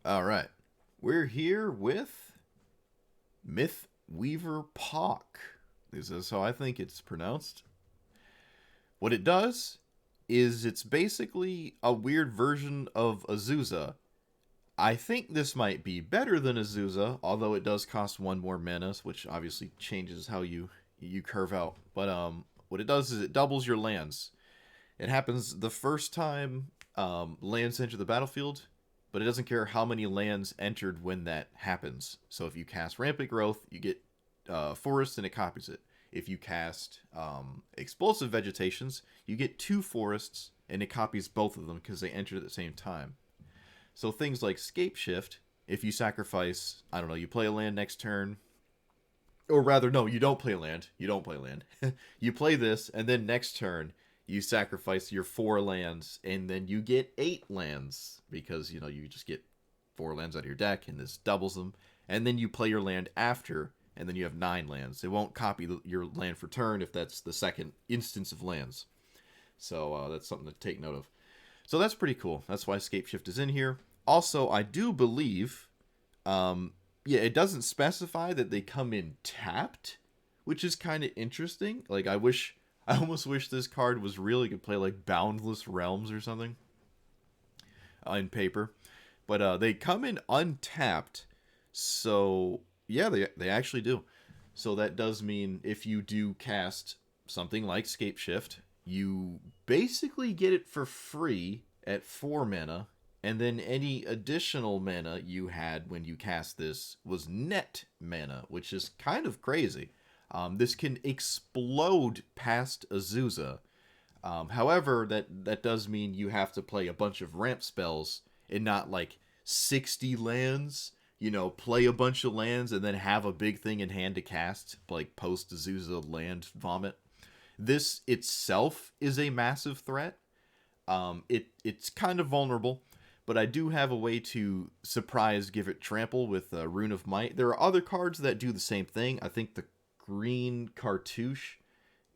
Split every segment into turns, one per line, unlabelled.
All right. We're here with Mythweaver Pock. This is how I think it's pronounced. What it does is it's basically a weird version of Azusa. I think this might be better than Azusa, although it does cost one more mana, which obviously changes how you curve out. But what it does is it doubles your lands. It happens the first time lands enter the battlefield, but it doesn't care how many lands entered when that happens. So if you cast Rampant Growth, you get Forest and it copies it. If you cast Explosive Vegetations, you get two Forests and it copies both of them because they entered at the same time. So things like Scape Shift, if you sacrifice, I don't know, you play a land next turn, or rather, no, you don't play land. You don't play land. You play this, and then next turn, you sacrifice your four lands, and then you get eight lands because you just get four lands out of your deck, and this doubles them. And then you play your land after, and then you have nine lands. It won't copy your land for turn if that's the second instance of lands. So that's something to take note of. So that's pretty cool. That's why Scape Shift is in here. Also, I do believe yeah, it doesn't specify that they come in tapped, which is kind of interesting. Like, I almost wish this card was real. You could play like Boundless Realms or something in paper, but they come in untapped. So yeah, they actually do. So that does mean if you do cast something like Scape Shift, you basically get it for free at 4 mana, and then any additional mana you had when you cast this was net mana, which is kind of crazy. This can explode past Azusa. However, that does mean you have to play a bunch of ramp spells and not like 60 lands. Play a bunch of lands and then have a big thing in hand to cast, like post Azusa land vomit. This itself is a massive threat. It's kind of vulnerable, but I do have a way to surprise give it trample with Rune of Might. There are other cards that do the same thing. I think the green cartouche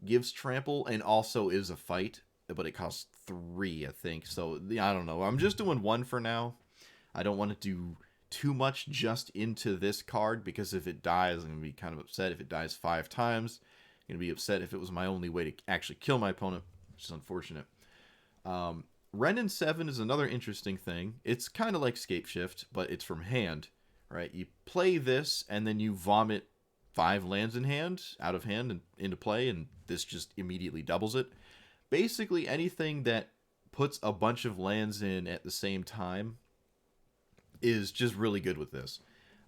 gives trample and also is a fight, but it costs 3, I think. So I don't know. I'm just doing one for now. I don't want to do too much just into this card because if it dies, I'm going to be kind of upset. If it dies 5 times, I'm going to be upset if it was my only way to actually kill my opponent, which is unfortunate. Renin 7 is another interesting thing. It's kind of like Scape Shift, but it's from hand, right? You play this, and then you vomit 5 lands in hand, out of hand, and into play, and this just immediately doubles it. Basically, anything that puts a bunch of lands in at the same time is just really good with this.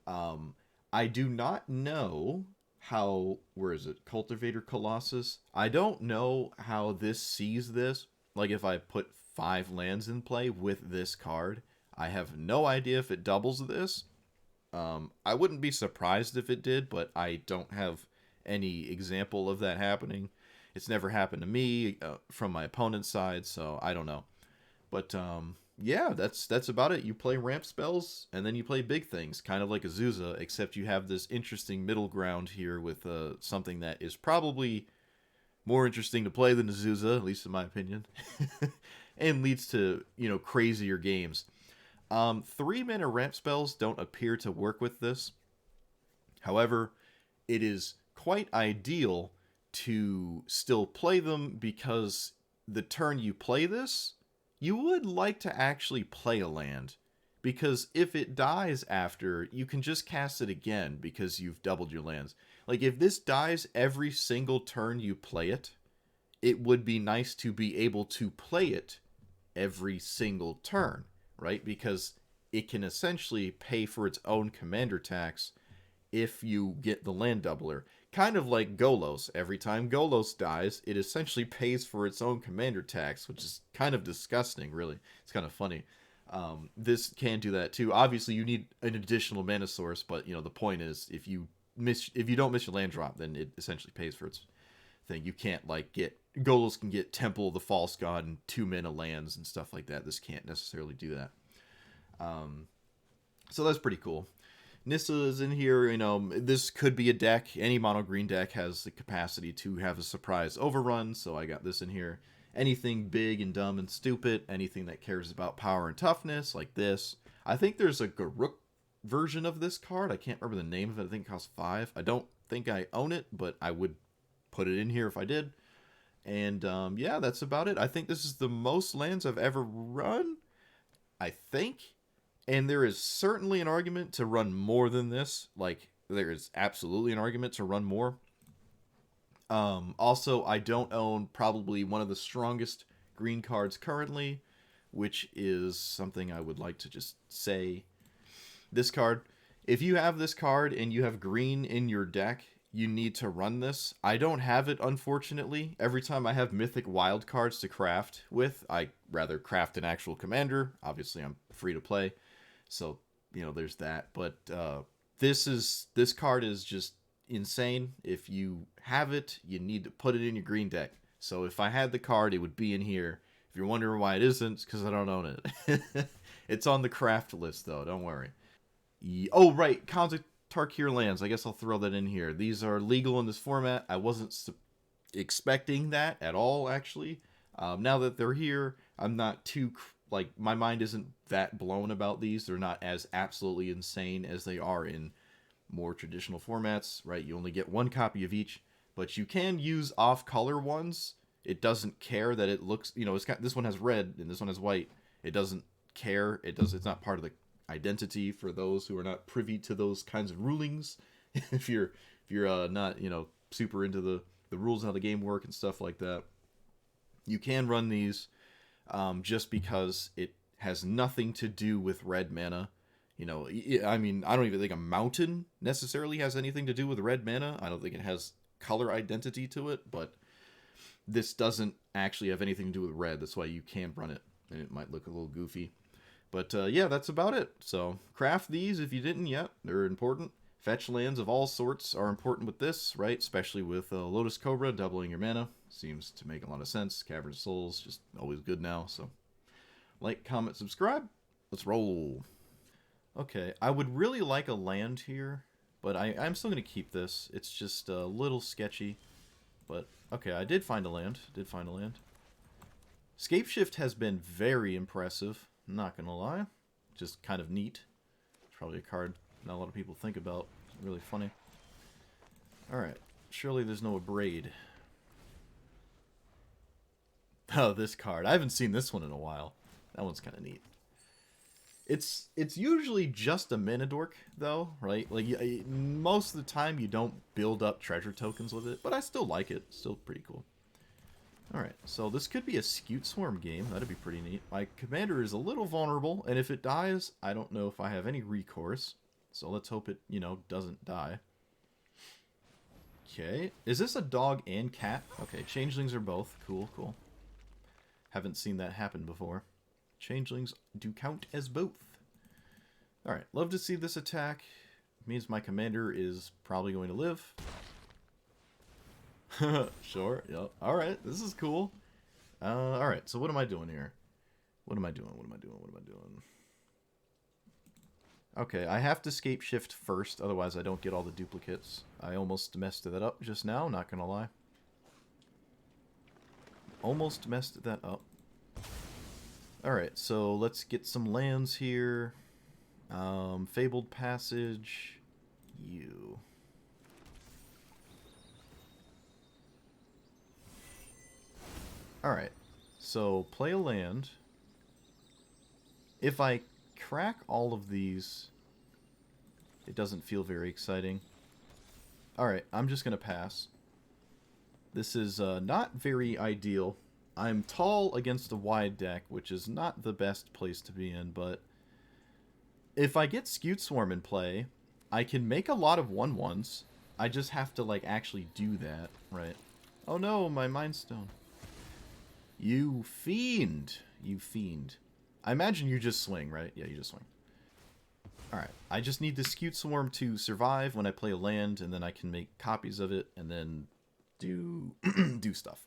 I do not know how, where is it, Cultivator Colossus? I don't know how this sees this. Like if I put 5 lands in play with this card, I have no idea if it doubles this. I wouldn't be surprised if it did, but I don't have any example of that happening. It's never happened to me from my opponent's side, so I don't know. But yeah, that's about it. You play ramp spells, and then you play big things, kind of like Azusa, except you have this interesting middle ground here with something that is probably more interesting to play than Azusa, at least in my opinion, and leads to crazier games. 3-mana ramp spells don't appear to work with this. However, it is quite ideal to still play them because the turn you play this, you would like to actually play a land. Because if it dies after, you can just cast it again because you've doubled your lands. Like, if this dies every single turn you play it, it would be nice to be able to play it every single turn, right? Because it can essentially pay for its own commander tax if you get the land doubler. Kind of like Golos. Every time Golos dies, it essentially pays for its own commander tax, which is kind of disgusting, really. It's kind of funny. This can do that too. Obviously, you need an additional mana source, but the point is, if you don't miss your land drop, then it essentially pays for its thing. You can't like get Golos can get Temple of the False God and 2 mana lands and stuff like that. This can't necessarily do that. So that's pretty cool. Nissa is in here. This could be a deck. Any mono green deck has the capacity to have a surprise overrun, so I got this in here. Anything big and dumb and stupid, anything that cares about power and toughness, like this. I think there's a Garuk version of this card. I can't remember the name of it. I think it costs 5. I don't think I own it, but I would put it in here if I did. And yeah, that's about it. I think this is the most lands I've ever run, I think. And there is certainly an argument to run more than this. Like, there is absolutely an argument to run more. Also, I don't own probably one of the strongest green cards currently, which is something I would like to just say. This card, if you have this card and you have green in your deck, you need to run this. I don't have it, unfortunately. Every time I have mythic wild cards to craft with, I rather craft an actual commander. Obviously, I'm free to play, so, you know, there's that. But this card is just insane. If you have it, you need to put it in your green deck. So if I had the card, it would be in here. If you're wondering why it isn't, it's because I don't own it. It's on the craft list, though. Don't worry. Oh, right. Khans Tarkir lands. I guess I'll throw that in here. These are legal in this format. I wasn't expecting that at all, actually. Now that they're here, I'm not too... Like, my mind isn't that blown about these. They're not as absolutely insane as they are in more traditional formats, right? You only get one copy of each, but you can use off-color ones. It doesn't care that it looks... You know, this one has red and this one has white. It doesn't care. It's not part of the identity for those who are not privy to those kinds of rulings. if you're not, you know, super into the rules and how the game work and stuff like that, you can run these just because it has nothing to do with red mana. You know, I mean, I don't even think a mountain necessarily has anything to do with red mana. I don't think it has color identity to it, but this doesn't actually have anything to do with red. That's why you can run it, and it might look a little goofy. But yeah, that's about it. So craft these if you didn't yet. They're important. Fetch lands of all sorts are important with this, right? Especially with Lotus Cobra doubling your mana. Seems to make a lot of sense. Cavern of Souls, just always good now. So like, comment, subscribe. Let's roll. Okay, I would really like a land here, but I'm still going to keep this. It's just a little sketchy. But okay, I did find a land. Scapeshift has been very impressive. Not gonna lie, just kind of neat. It's probably a card not a lot of people think about. It's really funny. Alright, surely there's no Abrade. Oh, this card. I haven't seen this one in a while. That one's kind of neat. It's usually just a mana dork, though, right? Like, most of the time you don't build up treasure tokens with it, but I still like it. Still pretty cool. Alright, so this could be a Scute Swarm game. That'd be pretty neat. My commander is a little vulnerable, and if it dies, I don't know if I have any recourse. So let's hope it, you know, doesn't die. Okay. Is this a dog and cat? Okay, changelings are both. Cool, cool. Haven't seen that happen before. Changelings do count as both. Alright, love to see this attack. It means my commander is probably going to live. Sure, yep. Alright, this is cool. Alright, so what am I doing here? What am I doing? Okay, I have to scape shift first, otherwise I don't get all the duplicates. I almost messed that up just now, not gonna lie. Almost messed that up. Alright, so let's get some lands here. Fabled Passage. You. Alright, so play a land. If I crack all of these, it doesn't feel very exciting. Alright, I'm just going to pass. This is not very ideal. I'm tall against a wide deck, which is not the best place to be in, but if I get Scute Swarm in play, I can make a lot of 1/1s. I just have to, like, actually do that, right? Oh no, my Mind Stone. You fiend. You fiend. I imagine you just swing, right? Yeah, you just swing. Alright, I just need the Scute Swarm to survive when I play a land, and then I can make copies of it, and then do do stuff.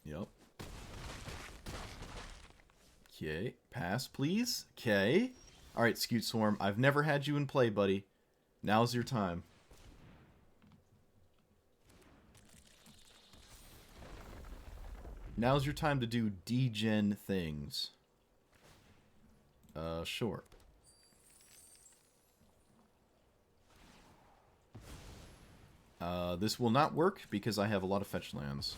Yep. Okay, pass, please. Okay. Alright, Scute Swarm, I've never had you in play, buddy. Now's your time. Now's your time to do degen things. Sure. This will not work because I have a lot of fetch lands.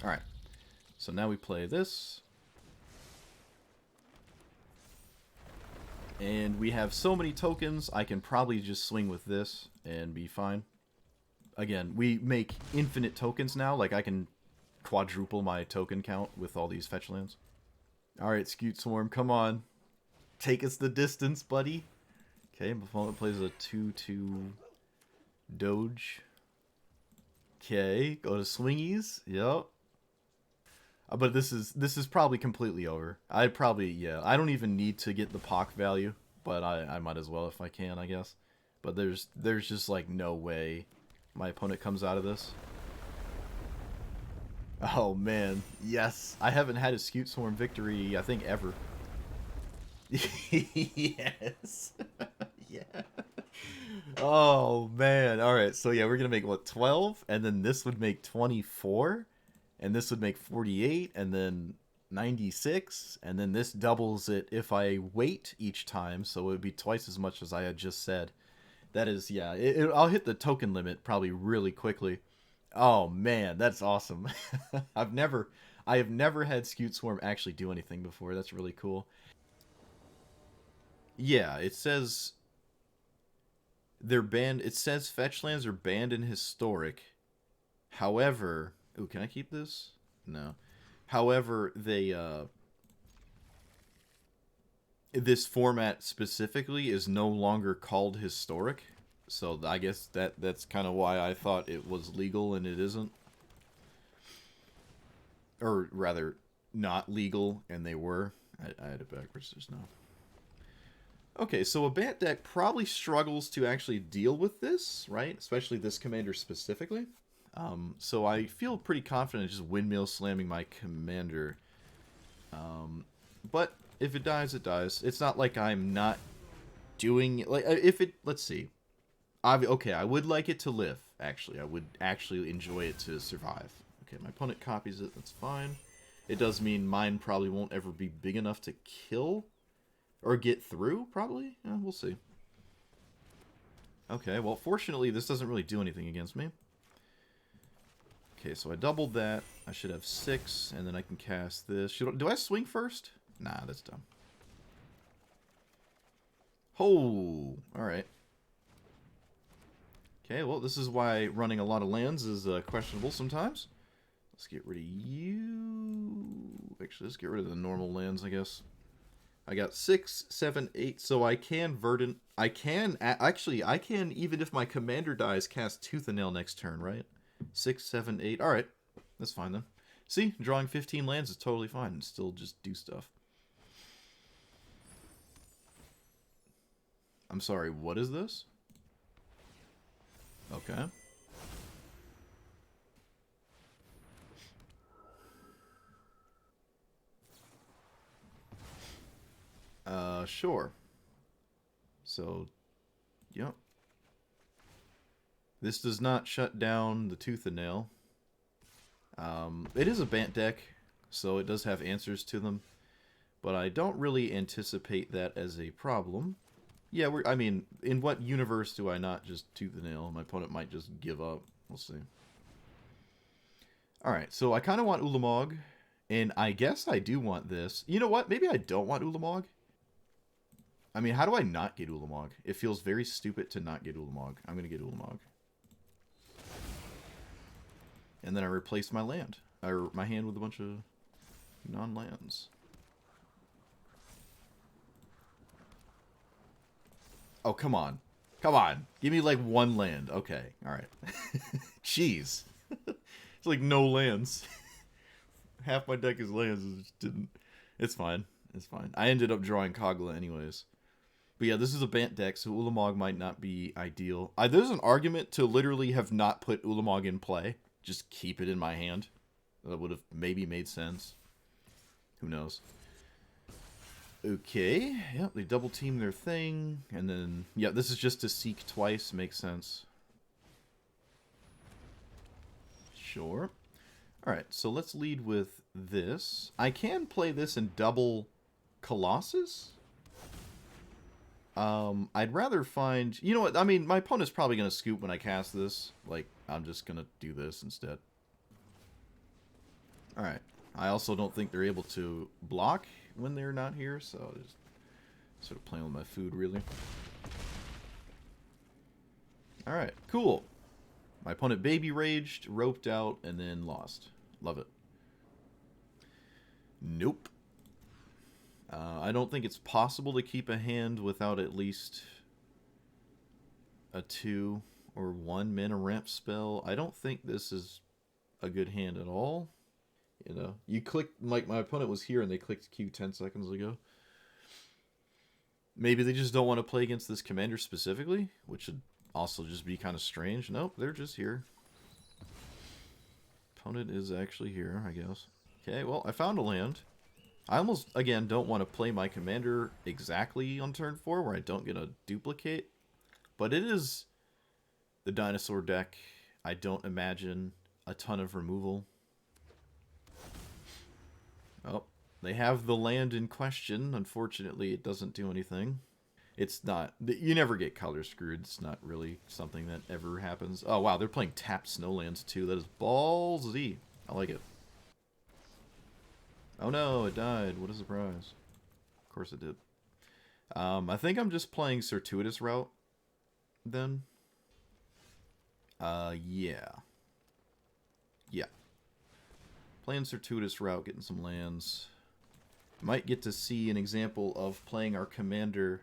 Alright. So now we play this. And we have so many tokens, I can probably just swing with this and be fine. Again, we make infinite tokens now. Like, I can quadruple my token count with all these fetch lands. Alright, Scute Swarm, come on. Take us the distance, buddy. Okay, my opponent plays a 2/2 Doge. Okay, go to swingies. Yep. But this is probably completely over. I don't even need to get the POC value, but I might as well if I can, I guess. But there's just like no way my opponent comes out of this. Oh man, yes. I haven't had a Scute Swarm victory, I think, ever. Yes. Yeah. Oh man. Alright, so yeah, we're gonna make what, 12? And then this would make 24? And this would make 48, and then 96, and then this doubles it if I wait each time, so it would be twice as much as I had just said. That is, yeah, I'll hit the token limit probably really quickly. Oh man, that's awesome. I have never had Scute Swarm actually do anything before. That's really cool. Yeah, it says they're banned. It says fetch lands are banned in Historic. However, ooh, can I keep this? No. However, they this format specifically is no longer called Historic. So I guess that's kind of why I thought it was legal and it isn't. Or rather, not legal, and they were. I had it backwards just now. Okay, so a Bant deck probably struggles to actually deal with this, right? Especially this commander specifically. So I feel pretty confident just windmill slamming my commander. But if it dies, it dies. It's not like I'm not doing... like, if it... let's see. Okay, I would like it to live, actually. I would actually enjoy it to survive. Okay, my opponent copies it. That's fine. It does mean mine probably won't ever be big enough to kill or get through, probably. Yeah, we'll see. Okay, well, fortunately, this doesn't really do anything against me. Okay, so I doubled that. I should have 6, and then I can cast this. Do I swing first? Nah, that's dumb. Oh, alright. Okay, well, this is why running a lot of lands is questionable sometimes. Let's get rid of you. Actually, let's get rid of the normal lands, I guess. I got 6, 7, 8, so I can Verdant. I can, even if my commander dies, cast Tooth and Nail next turn, right? 6, 7, 8. Alright, that's fine then. See, drawing 15 lands is totally fine and still just do stuff. I'm sorry, what is this? Okay. Sure. So, yep. This does not shut down the Tooth and Nail. It is a Bant deck, so it does have answers to them. But I don't really anticipate that as a problem. Yeah, I mean, in what universe do I not just Tooth and Nail? My opponent might just give up. We'll see. Alright, so I kind of want Ulamog, and I guess I do want this. You know what? Maybe I don't want Ulamog. I mean, how do I not get Ulamog? It feels very stupid to not get Ulamog. I'm going to get Ulamog. And then I replace my land. Or my hand with a bunch of non-lands. Oh, come on. Come on. Give me like one land. Okay. Alright. Jeez. It's like no lands. Half my deck is lands. It just didn't. It's fine. It's fine. I ended up drawing Kogla anyways. But yeah, this is a Bant deck, so Ulamog might not be ideal. There's an argument to literally have not put Ulamog in play. Just keep it in my hand. That would have maybe made sense. Who knows? Okay, yep, they double team their thing, and then, yeah, this is just to seek twice, makes sense. Sure. Alright, so let's lead with this. I can play this in double Colossus. I'd rather find... You know what, I mean, my opponent's probably going to scoop when I cast this. Like, I'm just going to do this instead. Alright. I also don't think they're able to block when they're not here, so just sort of playing with my food, really. Alright, cool. My opponent baby raged, roped out, and then lost. Love it. Nope. I don't think it's possible to keep a hand without at least a 2 or 1 mana ramp spell. I don't think this is a good hand at all. You know, you clicked, like my opponent was here and they clicked Q 10 seconds ago. Maybe they just don't want to play against this commander specifically, which would also just be kind of strange. Nope, they're just here. Opponent is actually here, I guess. Okay, well, I found a land. I almost, again, don't want to play my commander exactly on turn 4 where I don't get a duplicate. But it is the dinosaur deck. I don't imagine a ton of removal. Oh, they have the land in question. Unfortunately, it doesn't do anything. It's not... You never get color screwed. It's not really something that ever happens. Oh, wow, they're playing tapped snowlands, too. That is ballsy. I like it. Oh no, it died. What a surprise. Of course it did. I think I'm just playing Circuitous Route, then. Yeah. Yeah. Playing Circuitous Route, getting some lands. Might get to see an example of playing our commander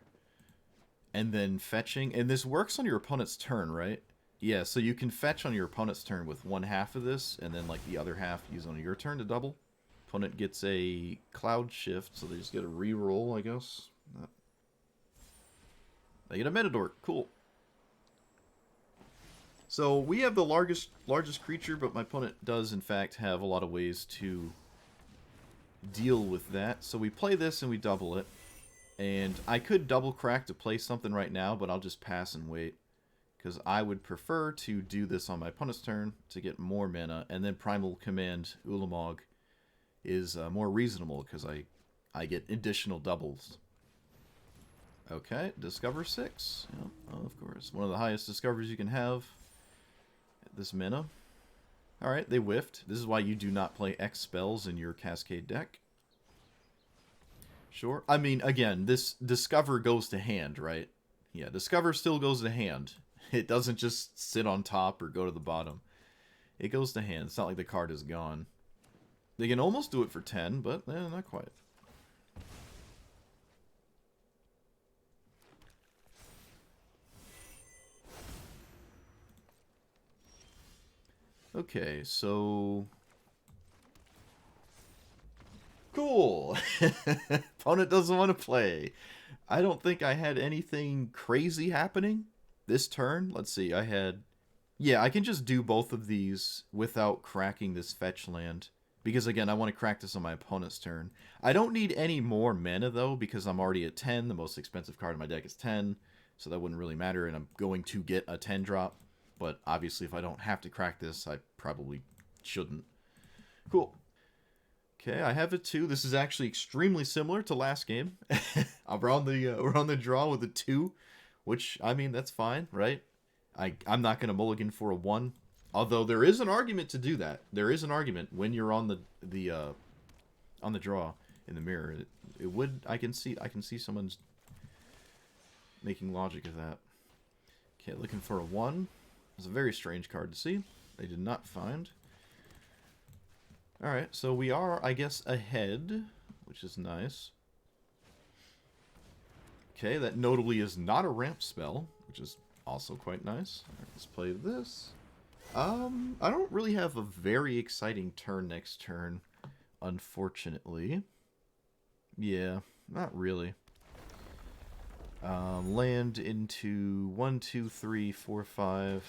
and then fetching. And this works on your opponent's turn, right? Yeah, so you can fetch on your opponent's turn with 1/2 of this, and then like the other half use on your turn to double. Opponent gets a cloud shift, so they just get a reroll, I guess. They get a Metador. Cool. So we have the largest creature, but my opponent does in fact have a lot of ways to deal with that. So we play this and we double it. And I could double crack to play something right now, but I'll just pass and wait. Because I would prefer to do this on my opponent's turn to get more mana, and then Primal Command Ulamog is more reasonable because I get additional doubles. Okay, Discover 6. Yep, oh, of course. One of the highest discoveries you can have at this mana. Alright, they whiffed. This is why you do not play X spells in your Cascade deck. Sure. I mean, again, this Discover goes to hand, right? Yeah, Discover still goes to hand. It doesn't just sit on top or go to the bottom. It goes to hand. It's not like the card is gone. They can almost do it for 10, but not quite. Okay, so... Cool! Opponent doesn't want to play. I don't think I had anything crazy happening this turn. Let's see, I had... Yeah, I can just do both of these without cracking this fetch land. Because, again, I want to crack this on my opponent's turn. I don't need any more mana, though, because I'm already at 10. The most expensive card in my deck is 10, so that wouldn't really matter, and I'm going to get a 10 drop. But, obviously, if I don't have to crack this, I probably shouldn't. Cool. Okay, I have a 2. This is actually extremely similar to last game. we're on the draw with a 2, which, I mean, that's fine, right? I'm not going to mulligan for a 1. Although there is an argument to do that. There is an argument when you're on the draw in the mirror. It would I can see someone's making logic of that. Okay, looking for a 1. It's a very strange card to see. They did not find. Alright, so we are, I guess, ahead, which is nice. Okay, that notably is not a ramp spell, which is also quite nice. Alright, let's play this. I don't really have a very exciting turn next turn, unfortunately. Yeah, not really. Land into 1, 2, 3, 4, 5.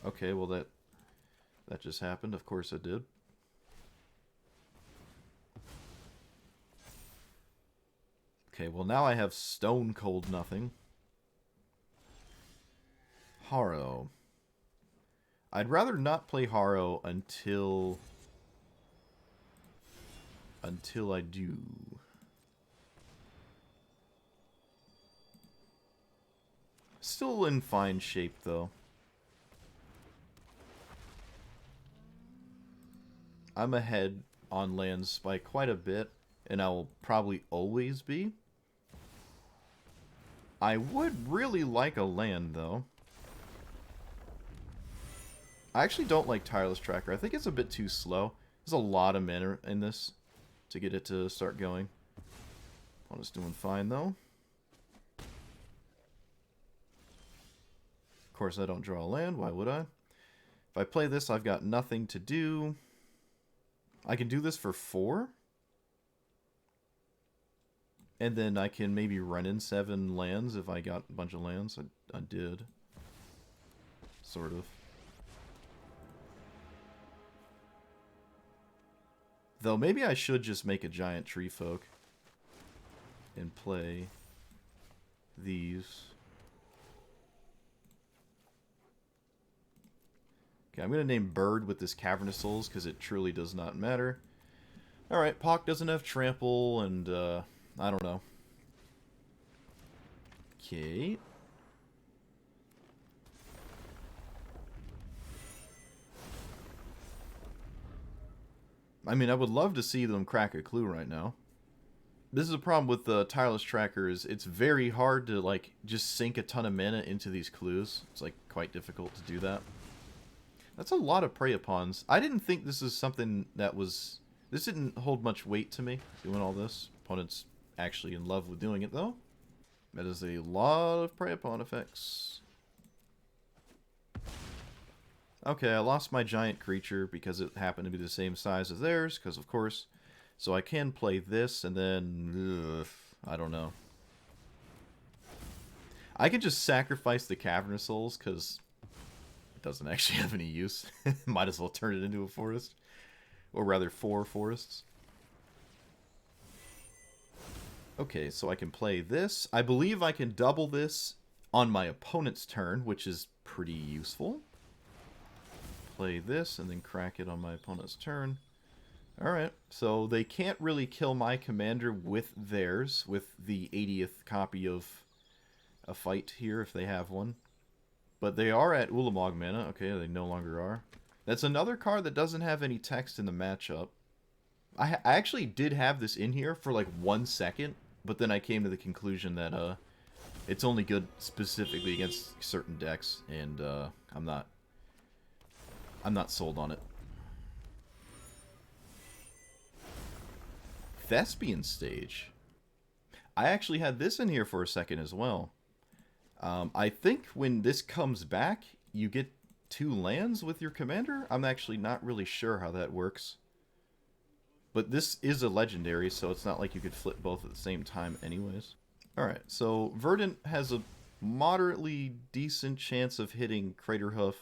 Okay, well that just happened. Of course it did. Okay, well now I have Stone Cold Nothing. Haro. I'd rather not play Haro until I do. Still in fine shape though. I'm ahead on lands by quite a bit, and I will probably always be. I would really like a land though. I actually don't like Tireless Tracker. I think it's a bit too slow. There's a lot of mana in this to get it to start going. Opponent's doing fine, though. Of course, I don't draw a land. Why would I? If I play this, I've got nothing to do. I can do this for 4. And then I can maybe run in 7 lands if I got a bunch of lands. I did. Sort of. Though maybe I should just make a giant tree folk and play these. Okay, I'm going to name Bird with this Cavernous Souls because it truly does not matter. Alright, Pock doesn't have Trample and, I don't know. Okay. I mean, I would love to see them crack a clue right now. This is a problem with the Tireless Trackers. It's very hard to, like, just sink a ton of mana into these clues. It's, like, quite difficult to do that. That's a lot of Prey Upons. I didn't think this is something that was... This didn't hold much weight to me, doing all this. Opponent's actually in love with doing it, though. That is a lot of Prey Upon effects. Okay, I lost my giant creature because it happened to be the same size as theirs, because of course. So I can play this, and then... I don't know. I could just sacrifice the Cavernous Souls, because it doesn't actually have any use. Might as well turn it into a forest. Or rather, 4 forests. Okay, so I can play this. I believe I can double this on my opponent's turn, which is pretty useful. Play this, and then crack it on my opponent's turn. Alright, so they can't really kill my commander with theirs, with the 80th copy of a fight here, if they have one. But they are at Ulamog mana. Okay, they no longer are. That's another card that doesn't have any text in the matchup. I actually did have this in here for like 1 second, but then I came to the conclusion that it's only good specifically against certain decks, and I'm not sold on it. Thespian Stage. I actually had this in here for a second as well. I think when this comes back, you get 2 lands with your commander? I'm actually not really sure how that works. But this is a legendary, so it's not like you could flip both at the same time anyways. Alright, so Verdant has a moderately decent chance of hitting Craterhoof.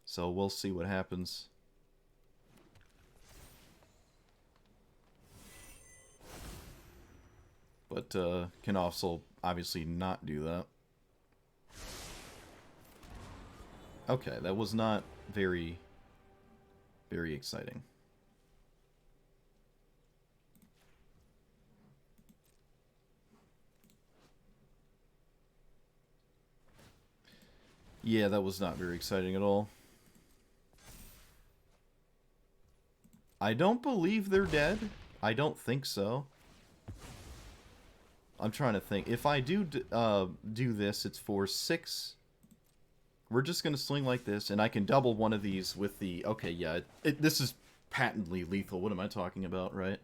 So we'll see what happens. But can also obviously not do that. Okay, that was not very exciting. Yeah, that was not very exciting at all. I don't believe they're dead. I don't think so. I'm trying to think. If I do this, it's for 6. We're just going to swing like this, and I can double one of these with the... Okay, yeah, this is patently lethal. What am I talking about, right?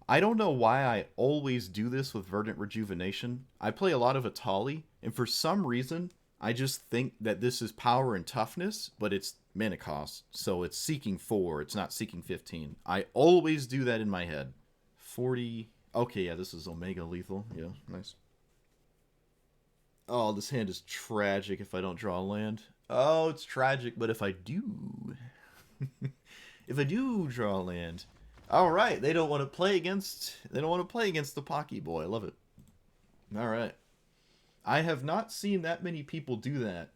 I don't know why I always do this with Verdant Rejuvenation. I play a lot of Atali, and for some reason, I just think that this is power and toughness, but it's mana cost. So it's seeking 4, it's not seeking 15. I always do that in my head. 40... Okay, yeah, this is Omega lethal. Yeah, nice. Oh, this hand is tragic if I don't draw a land. Oh, it's tragic, but if I do... if I do draw a land... All right, they don't want to play against. They don't want to play against the Pocky Boy. I love it. All right, I have not seen that many people do that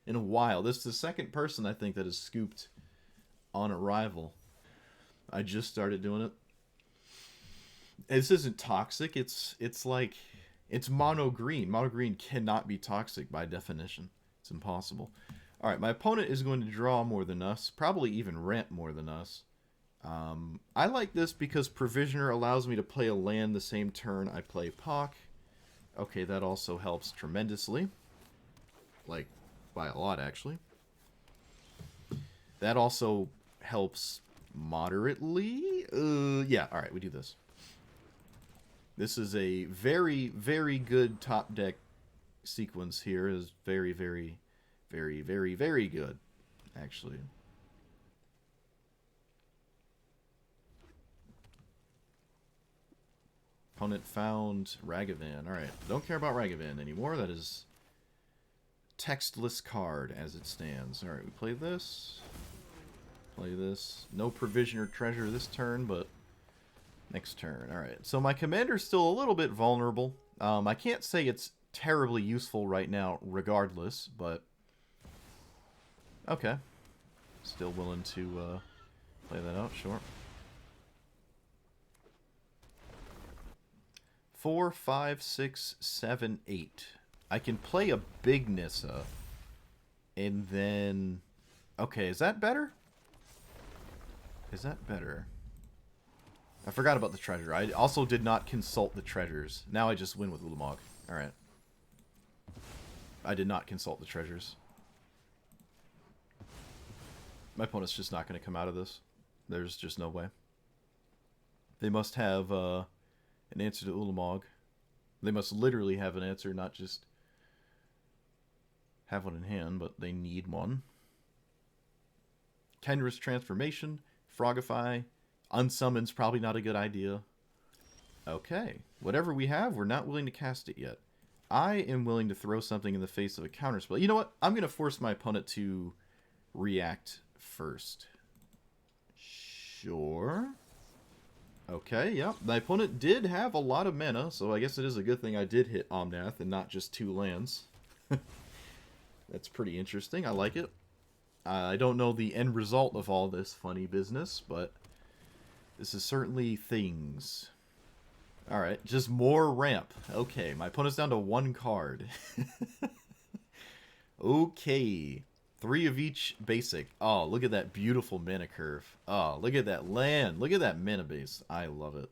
in a while. This is the second person I think that has scooped on arrival. I just started doing it. This isn't toxic. It's like it's mono green. Mono green cannot be toxic by definition. It's impossible. All right, my opponent is going to draw more than us, probably even ramp more than us. I like this because Provisioner allows me to play a land the same turn I play Pock. Okay, that also helps tremendously. Like, by a lot, actually. That also helps moderately. Yeah, alright, we do this. This is a very, very good top deck sequence here. It is very, very, very, very, very good, actually. Opponent found Ragavan. Alright, don't care about Ragavan anymore. That is textless card as it stands. Alright, we play this. Play this. No Provisioner Treasure this turn, but next turn. Alright, so my commander's still a little bit vulnerable. I can't say it's terribly useful right now regardless, but okay. Still willing to play that out, sure. 4, 5, 6, 7, 8. I can play a big Nissa. And then... Okay, is that better? Is that better? I forgot about the treasure. I also did not consult the treasures. Now I just win with Ulamog. Alright. I did not consult the treasures. My opponent's just not going to come out of this. There's just no way. They must have... an answer to Ulamog. They must literally have an answer, not just have one in hand, but they need one. Kenra's Transformation, Frogify, Unsummon's probably not a good idea. Okay, whatever we have, we're not willing to cast it yet. I am willing to throw something in the face of a counterspell. You know what? I'm going to force my opponent to react first. Sure. Okay, yeah. My opponent did have a lot of mana, so I guess it is a good thing I did hit Omnath and not just 2 lands. That's pretty interesting. I like it. I don't know the end result of all this funny business, but this is certainly things. Alright, just more ramp. Okay, my opponent's down to 1 card. Okay. 3 of each basic. Oh, look at that beautiful mana curve. Oh, look at that land. Look at that mana base. I love it.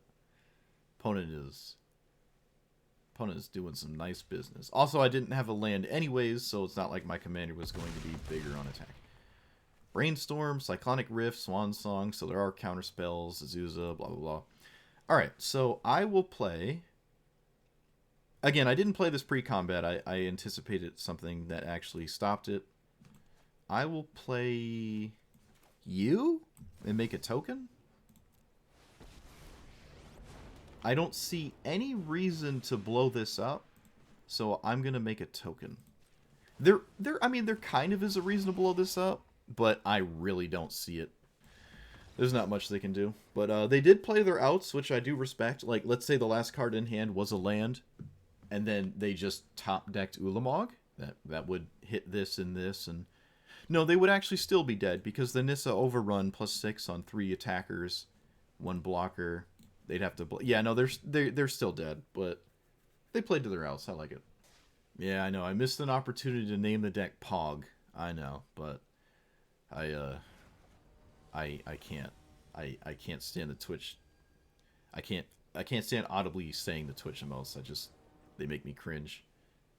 Opponent is doing some nice business. Also, I didn't have a land anyways, so it's not like my commander was going to be bigger on attack. Brainstorm, Cyclonic Rift, Swan Song, so there are counter spells, Azusa, blah, blah, blah. Alright, so I will play... Again, I didn't play this pre-combat. I anticipated something that actually stopped it. I will play you and make a token. I don't see any reason to blow this up, so I'm gonna make a token. I mean, there kind of is a reason to blow this up, but I really don't see it. There's not much they can do. But they did play their outs, which I do respect. Like, let's say the last card in hand was a land, and then they just top-decked Ulamog. That would hit this and this, and... No, they would actually still be dead, because the Nissa Overrun +6 on 3 attackers, 1 blocker. They'd have to... Yeah, no, they're still dead, but they played to their outs. I like it. Yeah, I know. I missed an opportunity to name the deck Pog. I know, but I can't. I can't stand the Twitch. I can't stand audibly saying the Twitch emotes. They make me cringe.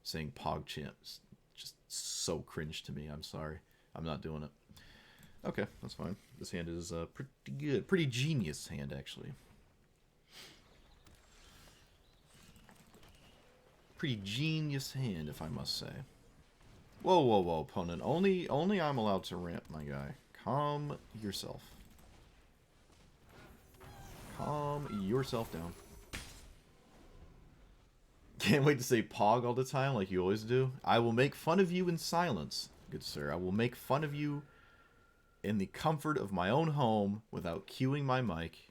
Saying Pog champs just so cringe to me. I'm sorry. I'm not doing it. Okay, that's fine. This hand is pretty good. Pretty genius hand, actually. Pretty genius hand, if I must say. Whoa, whoa, whoa, opponent. Only I'm allowed to ramp, my guy. Calm yourself. Calm yourself down. Can't wait to say Pog all the time like you always do. I will make fun of you in silence, good sir. I will make fun of you in the comfort of my own home without cueing my mic,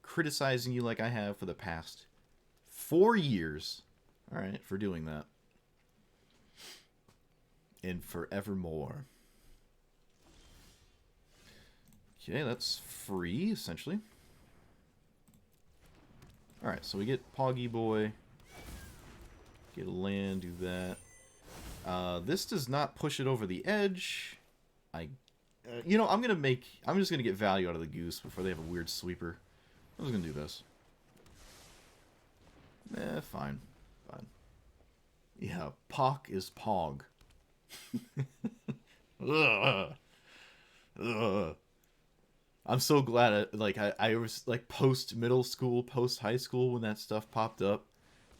criticizing you like I have for the past 4 years. All right, for doing that. And forevermore. Okay, that's free, essentially. Alright, so we get Poggy Boy. Get a land, do that. This does not push it over the edge. You know, I'm just gonna get value out of the goose before they have a weird sweeper. I'm just gonna do this. Fine. Fine. Yeah, Pock is Pog. Ugh. Ugh. I'm so glad I was like post middle school, post high school when that stuff popped up.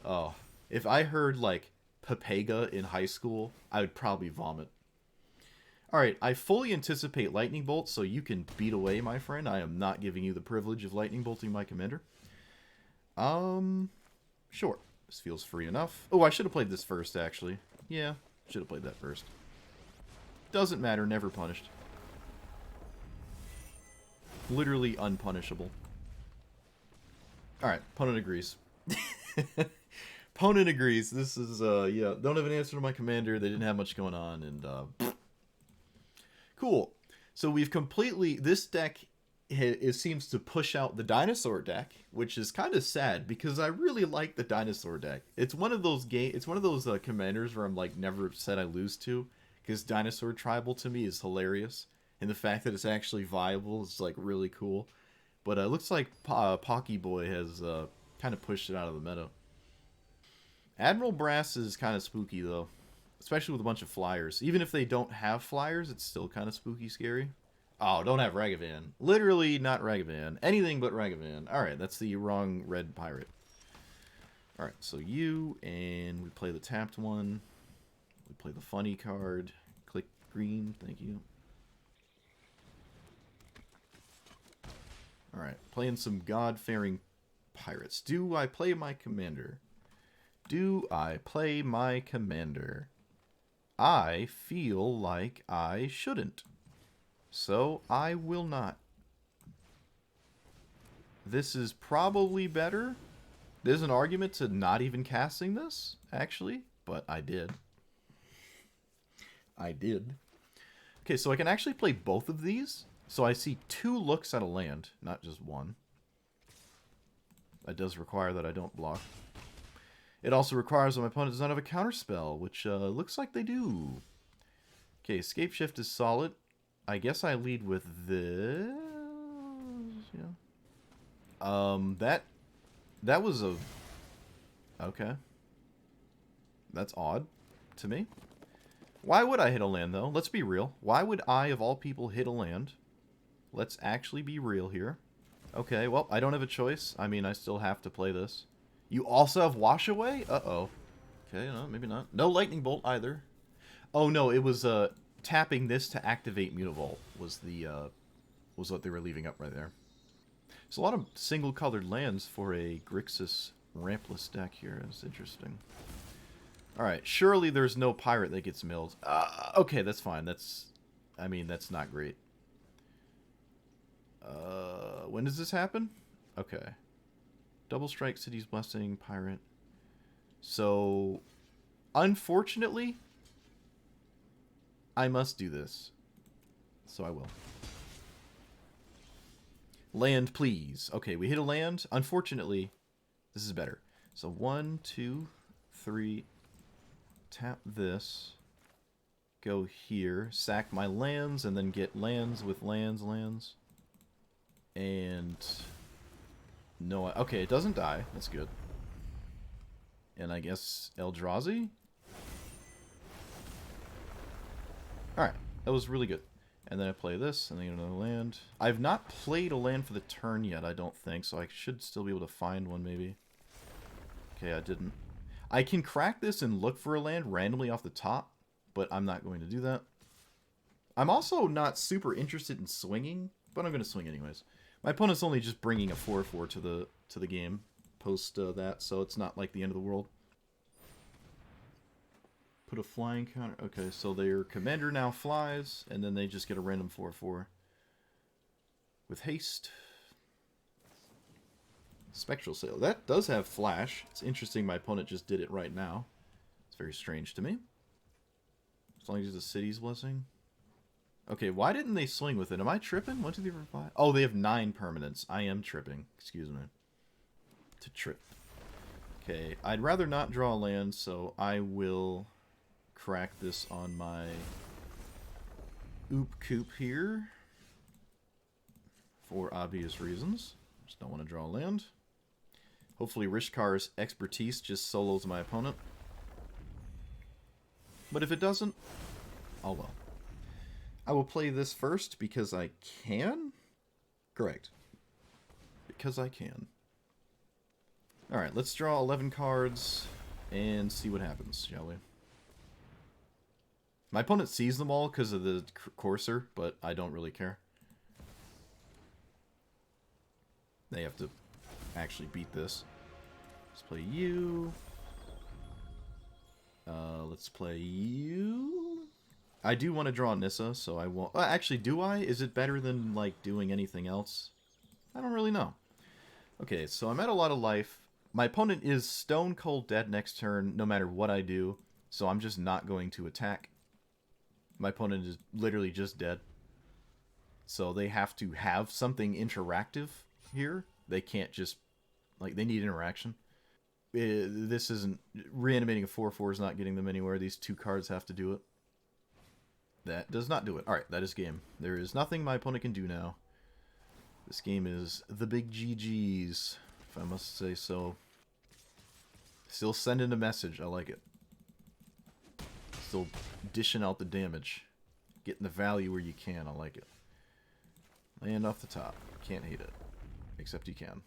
Oh, if I heard like Papega in high school, I would probably vomit. All right, I fully anticipate lightning bolt, so you can beat away, my friend. I am not giving you the privilege of lightning bolting my commander. Sure. This feels free enough. Oh, I should have played this first, actually. Yeah, should have played that first. Doesn't matter, never punished. Literally unpunishable. Alright, opponent agrees. Opponent agrees. This is, yeah, don't have an answer to my commander. They didn't have much going on, and, cool. So we've completely... This deck, it seems to push out the dinosaur deck, which is kind of sad, because I really like the dinosaur deck. It's one of those commanders where I'm, like, never upset I lose to, because dinosaur tribal to me is hilarious. And the fact that it's actually viable is, like, really cool. But it looks like Pocky Boy has kind of pushed it out of the meta. Admiral Brass is kind of spooky, though. Especially with a bunch of flyers. Even if they don't have flyers, it's still kind of spooky scary. Oh, don't have Ragavan. Literally not Ragavan. Anything but Ragavan. Alright, that's the wrong red pirate. Alright, so you, and we play the tapped one. We play the funny card. Click green, thank you. Alright, playing some God-fearing pirates. Do I play my commander? Do I play my commander? I feel like I shouldn't. So I will not. This is probably better. There's an argument to not even casting this, actually, but I did. I did. Okay, so I can actually play both of these. So I see 2 looks at a land, not just one. That does require that I don't block. It also requires that my opponent does not have a counterspell, which looks like they do. Okay, Escape Shift is solid. I guess I lead with this. Yeah. That was a... Okay. That's odd to me. Why would I hit a land, though? Let's be real. Why would I, of all people, hit a land? Let's actually be real here. Okay, well, I don't have a choice. I mean, I still have to play this. You also have Wash Away? Uh-oh. Okay, no, maybe not. No Lightning Bolt either. Oh, no, it was tapping this to activate Mutavault was what they were leaving up right there. There's a lot of single-colored lands for a Grixis rampless deck here. It's interesting. Alright, surely there's no pirate that gets milled. Okay, that's fine. That's not great. When does this happen? Okay. Double Strike, City's Blessing, Pirate. So, unfortunately, I must do this. So I will. Land, please. Okay, we hit a land. Unfortunately, this is better. So 1, 2, 3. Tap this. Go here. Sack my lands, and then get lands with lands. And... No, okay, it doesn't die. That's good. And I guess Eldrazi? Alright, that was really good. And then I play this, and then get another land. I've not played a land for the turn yet, I don't think, so I should still be able to find one, maybe. Okay, I didn't. I can crack this and look for a land randomly off the top, but I'm not going to do that. I'm also not super interested in swinging, but I'm going to swing anyways. My opponent's only just bringing a 4/4 to the game post that, so it's not like the end of the world. Put a flying counter. Okay, so their commander now flies, and then they just get a random 4/4 with haste. Spectral Sail. That does have flash. It's interesting my opponent just did it right now. It's very strange to me. As long as the city's blessing. Okay, why didn't they swing with it? Am I tripping? 1, 2, 3, 4, 5. Oh, they have 9 permanents. I am tripping. Excuse me. To trip. Okay, I'd rather not draw a land, so I will crack this on my Oop Coop here. For obvious reasons. Just don't want to draw a land. Hopefully Rishkar's expertise just solos my opponent. But if it doesn't, oh well. I will play this first because I can? Correct. Because I can. Alright, let's draw 11 cards and see what happens, shall we? My opponent sees them all because of the courser, but I don't really care. They have to actually beat this. Let's play you. Let's play you. I do want to draw Nissa, so I won't. Actually, do I? Is it better than, like, doing anything else? I don't really know. Okay, so I'm at a lot of life. My opponent is stone cold dead next turn, no matter what I do, so I'm just not going to attack. My opponent is literally just dead. So they have to have something interactive here. They can't just, like, they need interaction. This isn't, reanimating a 4/4 is not getting them anywhere. These 2 cards have to do it. That does not do it. Alright, that is game. There is nothing my opponent can do now. This game is the big GG's, if I must say so. Still sending a message. I like it. Still dishing out the damage. Getting the value where you can. I like it. Land off the top. Can't hate it. Except you can.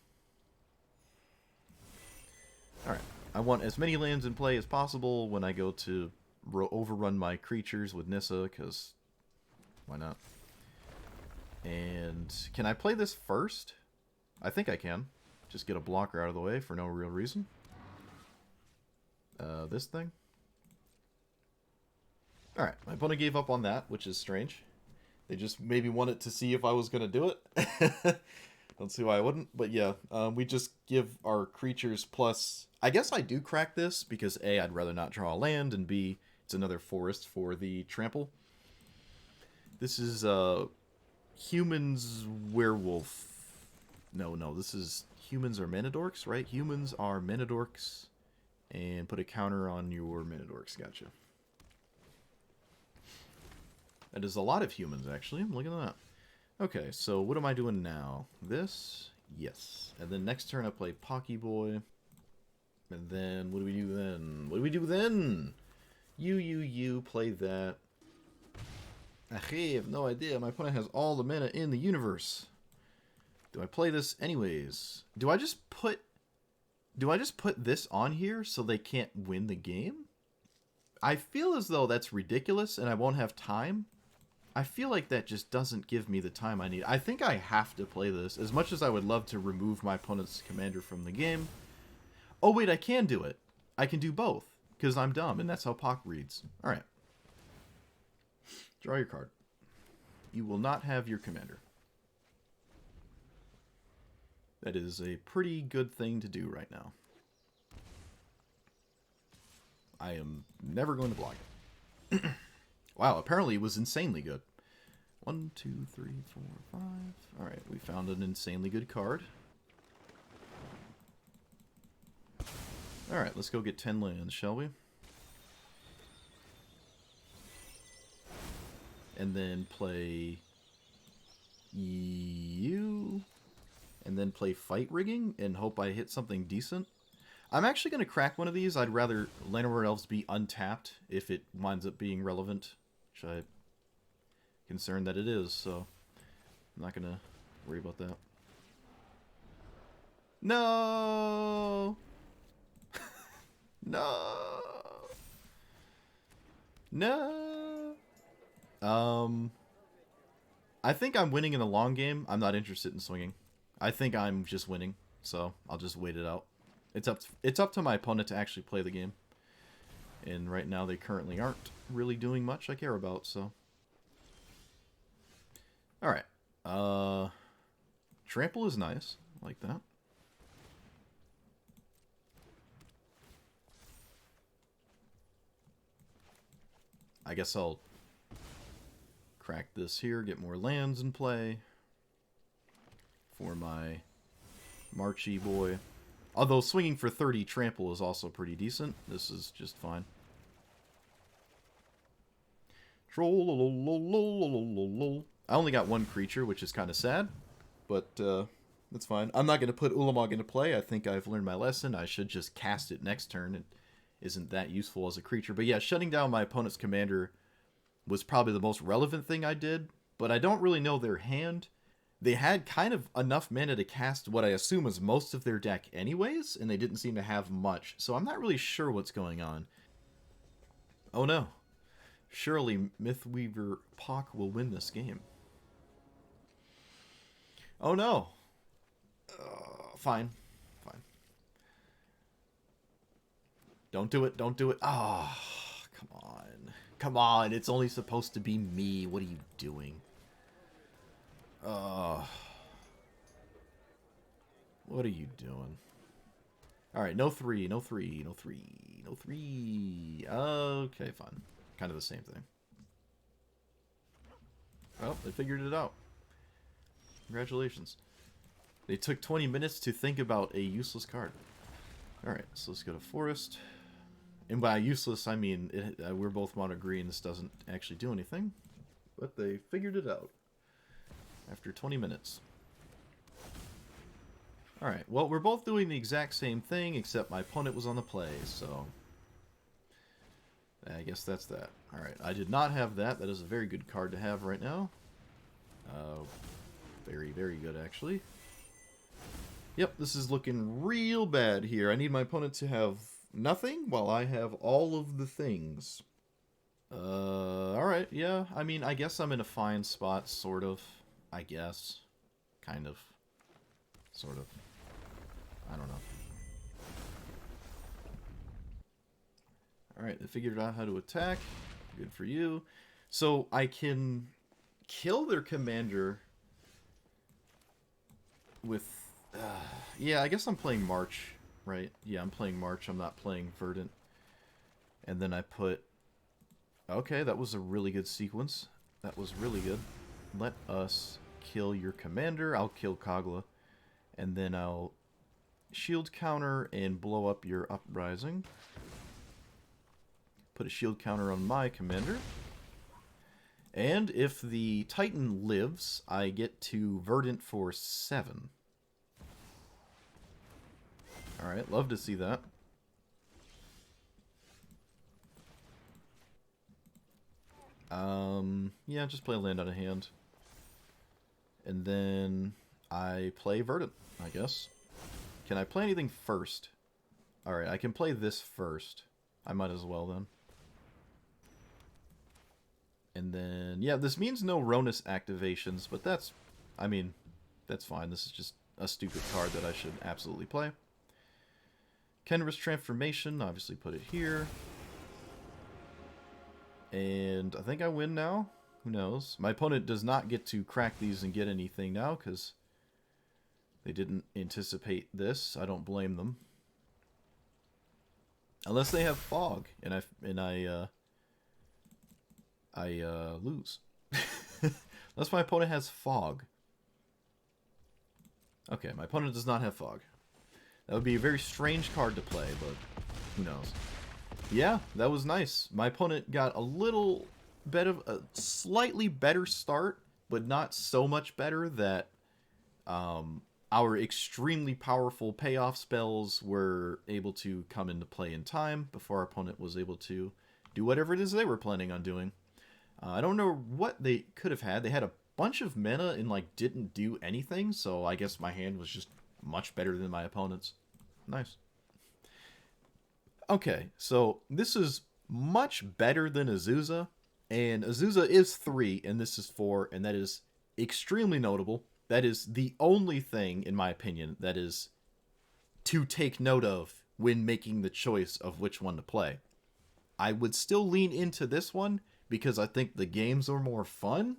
Alright. I want as many lands in play as possible when I go to overrun my creatures with Nissa, because why not? And can I play this first? I think I can. Just get a blocker out of the way for no real reason. This thing. Alright, my opponent gave up on that, which is strange. They just maybe wanted to see if I was going to do it. Don't see why I wouldn't, but yeah, we just give our creatures plus... I guess I do crack this, because A, I'd rather not draw a land, and B, it's another forest for the trample. This is, humans werewolf. No, this is humans are Manadorks, right? Humans are Manadorks, and put a counter on your Manadorks, gotcha. That is a lot of humans, actually. Look at that. Okay, so what am I doing now? This? Yes. And then next turn I play Pocky Boy. And then, what do we do then? What do we do then? You play that. I have no idea. My opponent has all the mana in the universe. Do I play this anyways? Do I just put this on here so they can't win the game? I feel as though that's ridiculous and I won't have time. I feel like that just doesn't give me the time I need. I think I have to play this. As much as I would love to remove my opponent's commander from the game. Oh wait, I can do it. I can do both. Because I'm dumb, and that's how Pock reads. Alright. Draw your card. You will not have your commander. That is a pretty good thing to do right now. I am never going to block it. Wow, apparently it was insanely good. 1, 2, 3, 4, 5. Alright, we found an insanely good card. Alright, let's go get 10 lands, shall we? And then play you. And then play Fight Rigging and hope I hit something decent. I'm actually going to crack one of these. I'd rather Llanowar Elves be untapped if it winds up being relevant. Which I'm concerned that it is, so I'm not going to worry about that. No! No! No! I think I'm winning in the long game. I'm not interested in swinging. I think I'm just winning, so I'll just wait it out. It's up to my opponent to actually play the game. And right now they currently aren't really doing much I care about, so. Alright. Trample is nice. I like that. I guess I'll crack this here, get more lands in play for my Marchy boy. Although swinging for 30 trample is also pretty decent. This is just fine. Troll. I only got one creature, which is kind of sad, but that's fine. I'm not going to put Ulamog into play. I think I've learned my lesson. I should just cast it next turn. It isn't that useful as a creature. But yeah, shutting down my opponent's commander was probably the most relevant thing I did, but I don't really know their hand. They had kind of enough mana to cast what I assume is most of their deck anyways, and they didn't seem to have much, so I'm not really sure what's going on. Oh no. Surely Mythweaver Pock will win this game. Oh no. Fine. Fine. Don't do it. Don't do it. Ah, oh, come on. Come on. It's only supposed to be me. What are you doing? What are you doing? Alright, no 3, no 3, no 3, no 3. Okay, fine. Kind of the same thing. Well, they figured it out. Congratulations. They took 20 minutes to think about a useless card. Alright, so let's go to Forest. And by useless, I mean we're both mono green. This doesn't actually do anything. But they figured it out. After 20 minutes. Alright, well, we're both doing the exact same thing, except my opponent was on the play, so I guess that's that. Alright, I did not have that. That is a very good card to have right now. Very, very good, actually. Yep, this is looking real bad here. I need my opponent to have nothing, while I have all of the things. Alright, yeah, I mean, I guess I'm in a fine spot, sort of. I guess. Kind of. Sort of. I don't know. Alright, they figured out how to attack. Good for you. So I can kill their commander with... yeah, I guess I'm playing March, right? Yeah, I'm playing March. I'm not playing Verdant. And then I put... Okay, that was a really good sequence. That was really good. Let us kill your commander. I'll kill Kogla. And then I'll shield counter and blow up your Uprising. Put a shield counter on my commander. And if the Titan lives, I get to Verdant for 7. Alright, love to see that. Yeah, just play a land out of hand. And then I play Verdant, I guess. Can I play anything first? Alright, I can play this first. I might as well then. And then, yeah, this means no Ronus activations, but that's, I mean, that's fine. This is just a stupid card that I should absolutely play. Kenra's Transformation, obviously put it here. And I think I win now. Who knows? My opponent does not get to crack these and get anything now, because they didn't anticipate this. I don't blame them. Unless they have Fog, and I lose. Unless my opponent has Fog. Okay, my opponent does not have Fog. That would be a very strange card to play, but who knows. Yeah, that was nice. My opponent got a little bit of a slightly better start, but not so much better that our extremely powerful payoff spells were able to come into play in time before our opponent was able to do whatever it is they were planning on doing. I don't know what they could have had. They had a bunch of mana and like didn't do anything, so I guess my hand was just much better than my opponent's. Nice. Okay, so this is much better than Azusa, and Azusa is 3 and this is 4, and that is extremely notable. That is the only thing, in my opinion, that is to take note of when making the choice of which one to play. I would still lean into this one because I think the games are more fun.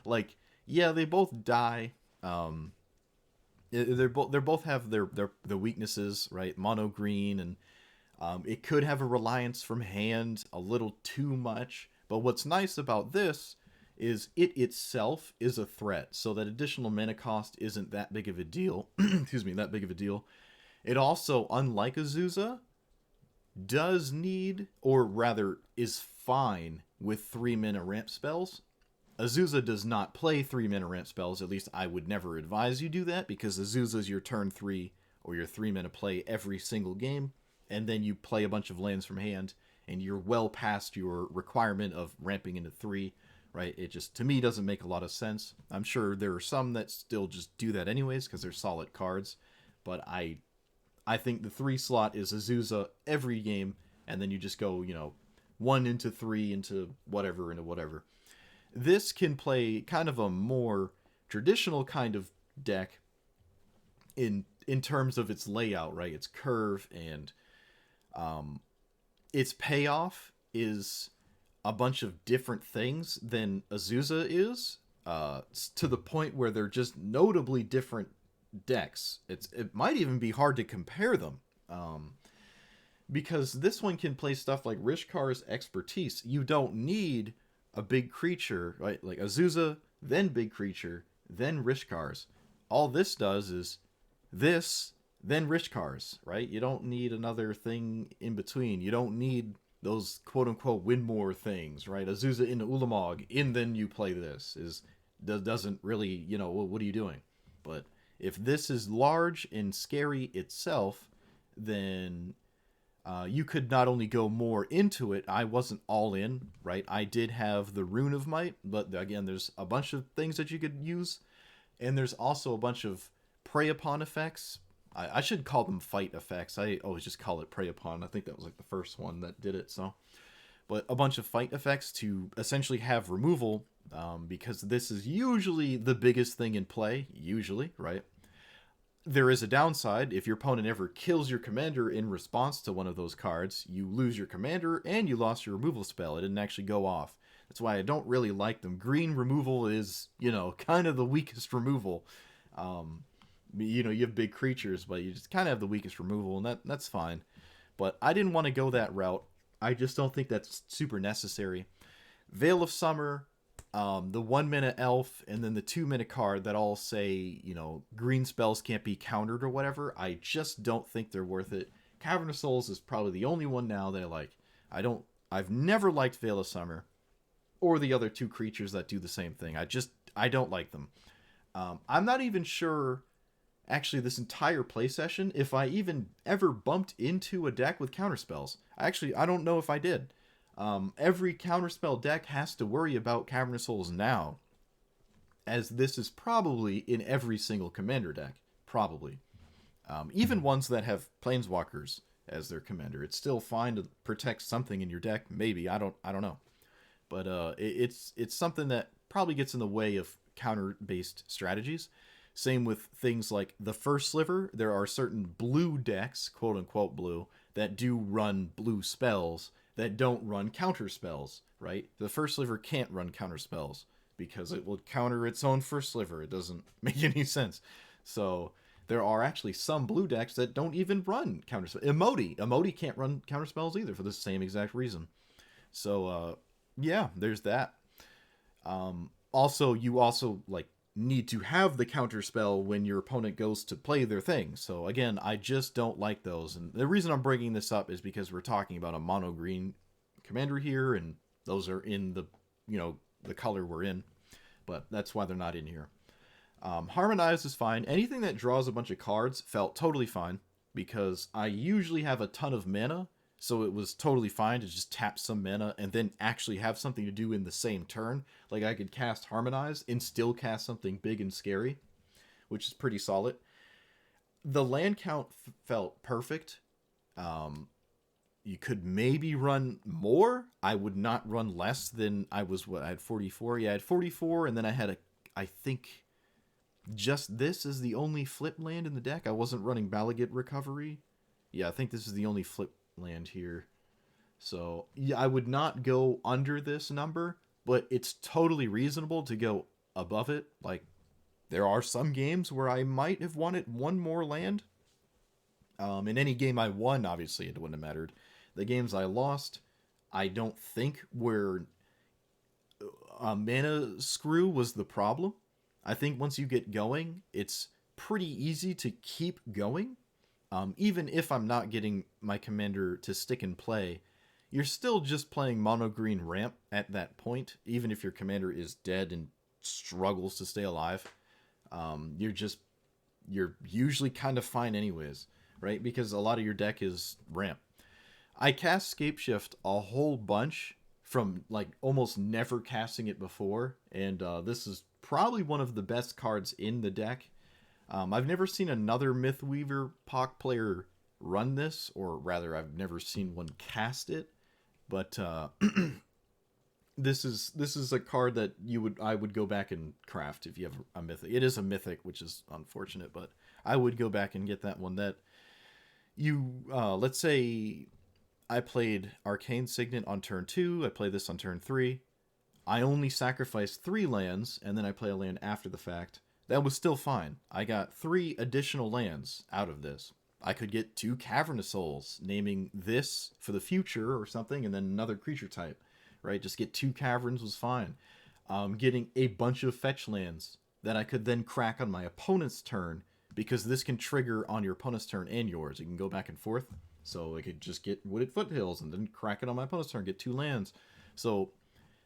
Like, yeah, they both die. They both have their weaknesses, right? Mono green and It could have a reliance from hand a little too much, but what's nice about this is it itself is a threat, so that additional mana cost isn't that big of a deal. Excuse me, that big of a deal. It also, unlike Azusa, does need, or rather is fine with 3 mana ramp spells. Azusa does not play 3 mana ramp spells, at least I would never advise you do that, because Azusa's your turn 3 or your 3 mana play every single game, and then you play a bunch of lands from hand, and you're well past your requirement of ramping into 3, right? It just, to me, doesn't make a lot of sense. I'm sure there are some that still just do that anyways, because they're solid cards, but I think the 3 slot is Azusa every game, and then you just go, 1 into 3 into whatever. This can play kind of a more traditional kind of deck in terms of its layout, right? Its curve, and its payoff is a bunch of different things than Azusa is, to the point where they're just notably different decks. It might even be hard to compare them, because this one can play stuff like Rishkar's Expertise. You don't need a big creature, right? Like Azusa, then big creature, then Rishkar's. All this does is this, then Rishkar's, right? You don't need another thing in between. You don't need those quote-unquote win more things, right? Azusa into Ulamog, and then you play this. Doesn't really, what are you doing? But if this is large and scary itself, then you could not only go more into it. I wasn't all in, right? I did have the Rune of Might, but again, there's a bunch of things that you could use, and there's also a bunch of prey upon effects. I should call them fight effects. I always just call it prey upon. I think that was like the first one that did it. So, but a bunch of fight effects to essentially have removal, because this is usually the biggest thing in play. Usually, right? There is a downside. If your opponent ever kills your commander in response to one of those cards, you lose your commander and you lost your removal spell. It didn't actually go off. That's why I don't really like them. Green removal is, kind of the weakest removal. You have big creatures, but you just kind of have the weakest removal, and that's fine. But I didn't want to go that route. I just don't think that's super necessary. Veil of Summer, the 1 mana elf, and then the 2 mana card that all say, green spells can't be countered or whatever. I just don't think they're worth it. Cavern of Souls is probably the only one now that I like. I've never liked Veil of Summer or the other 2 creatures that do the same thing. I don't like them. I'm not even sure, actually, this entire play session, if I even ever bumped into a deck with counterspells. I don't know if I did. Every counterspell deck has to worry about Cavern of Souls now, as this is probably in every single commander deck. Probably. Even ones that have Planeswalkers as their commander. It's still fine to protect something in your deck. Maybe. I don't know. But it's something that probably gets in the way of counter-based strategies. Same with things like the First Sliver. There are certain blue decks, quote-unquote blue, that do run blue spells that don't run counter spells, right? The First Sliver can't run counter spells because it will counter its own First Sliver. It doesn't make any sense. So there are actually some blue decks that don't even run counter spells. Emoti can't run counter spells either for the same exact reason. So yeah, there's that. Also, you need to have the counter spell when your opponent goes to play their thing. So again, I just don't like those. And the reason I'm bringing this up is because we're talking about a mono green commander here, and those are in the, the color we're in. But that's why they're not in here. Harmonize is fine. Anything that draws a bunch of cards felt totally fine, because I usually have a ton of mana, so it was totally fine to just tap some mana and then actually have something to do in the same turn. Like I could cast Harmonize and still cast something big and scary, which is pretty solid. The land count felt perfect. You could maybe run more. I would not run less than I had 44. Yeah, I had 44, and then I had I think just this is the only flip land in the deck. I wasn't running Balagit Recovery. Yeah, I think this is the only flip land here. So yeah, I would not go under this number, but it's totally reasonable to go above it. Like, there are some games where I might have wanted one more land. In any game I won, obviously it wouldn't have mattered. The games I lost, I don't think were mana screw was the problem. I think once you get going, it's pretty easy to keep going. Even if I'm not getting my commander to stick and play, you're still just playing mono green ramp at that point. Even if your commander is dead and struggles to stay alive, you're usually kind of fine anyways, right? Because a lot of your deck is ramp. I cast Scapeshift a whole bunch from like almost never casting it before, and this is probably one of the best cards in the deck. I've never seen another Mythweaver POC player run this, or rather, I've never seen one cast it. But this is a card that I would go back and craft if you have a mythic. It is a mythic, which is unfortunate, but I would go back and get that one. That you let's say I played Arcane Signet on turn 2. I play this on turn 3. I only sacrificed 3 lands, and then I play a land after the fact. That was still fine. I got 3 additional lands out of this. I could get 2 Cavernous Souls, naming this for the future or something, and then another creature type, right? Just get 2 Caverns was fine. Getting a bunch of fetch lands that I could then crack on my opponent's turn, because this can trigger on your opponent's turn and yours. You can go back and forth. So I could just get Wooded Foothills and then crack it on my opponent's turn, get 2 lands. So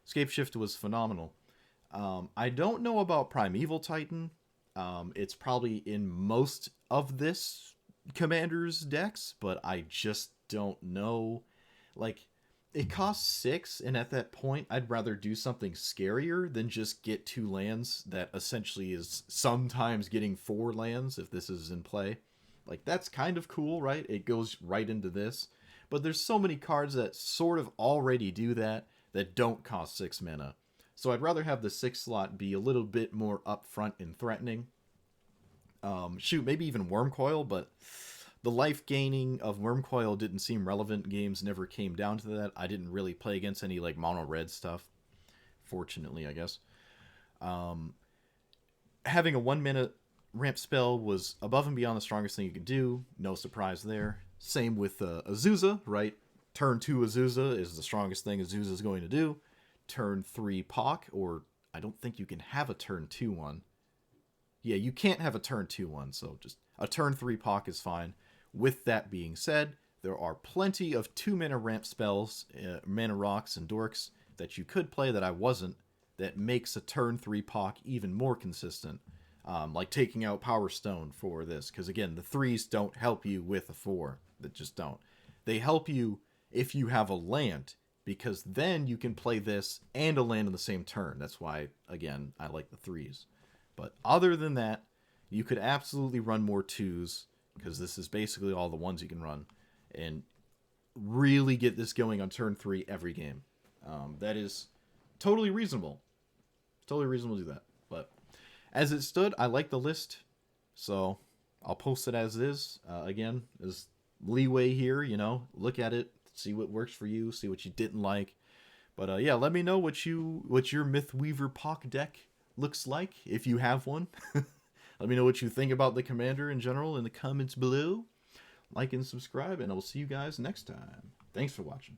Scapeshift was phenomenal. I don't know about Primeval Titan. It's probably in most of this commander's decks, but I just don't know. Like, it costs 6, and at that point, I'd rather do something scarier than just get 2 lands that essentially is sometimes getting 4 lands if this is in play. Like, that's kind of cool, right? It goes right into this. But there's so many cards that sort of already do that don't cost 6 mana. So I'd rather have the 6 slot be a little bit more upfront and threatening. Shoot, maybe even Wormcoil, but the life gaining of Wormcoil didn't seem relevant. Games never came down to that. I didn't really play against any like mono red stuff. Fortunately, I guess. Having a 1 minute ramp spell was above and beyond the strongest thing you could do. No surprise there. Same with Azusa, right? Turn 2 Azusa is the strongest thing Azusa is going to do. Turn 3 POC, or I don't think you can have a turn 2 one. Yeah, you can't have a turn 2 one, so just a turn 3 POC is fine. With that being said, there are plenty of 2 mana ramp spells, mana rocks and dorks that you could play that I wasn't, that makes a turn 3 POC even more consistent. Like taking out Power Stone for this, because again, the 3s don't help you with a 4. That just don't. They help you if you have a land, because then you can play this and a land on the same turn. That's why, again, I like the 3s. But other than that, you could absolutely run more 2s, because this is basically all the ones you can run, and really get this going on turn 3 every game. That is totally reasonable. Totally reasonable to do that. But as it stood, I like the list, so I'll post it as is. Again, there's leeway here, you know. Look at it, see what works for you, see what you didn't like. But yeah, let me know what your Mythweaver POC deck looks like, if you have one. Let me know what you think about the commander in general in the comments below. Like and subscribe, and I will see you guys next time. Thanks for watching.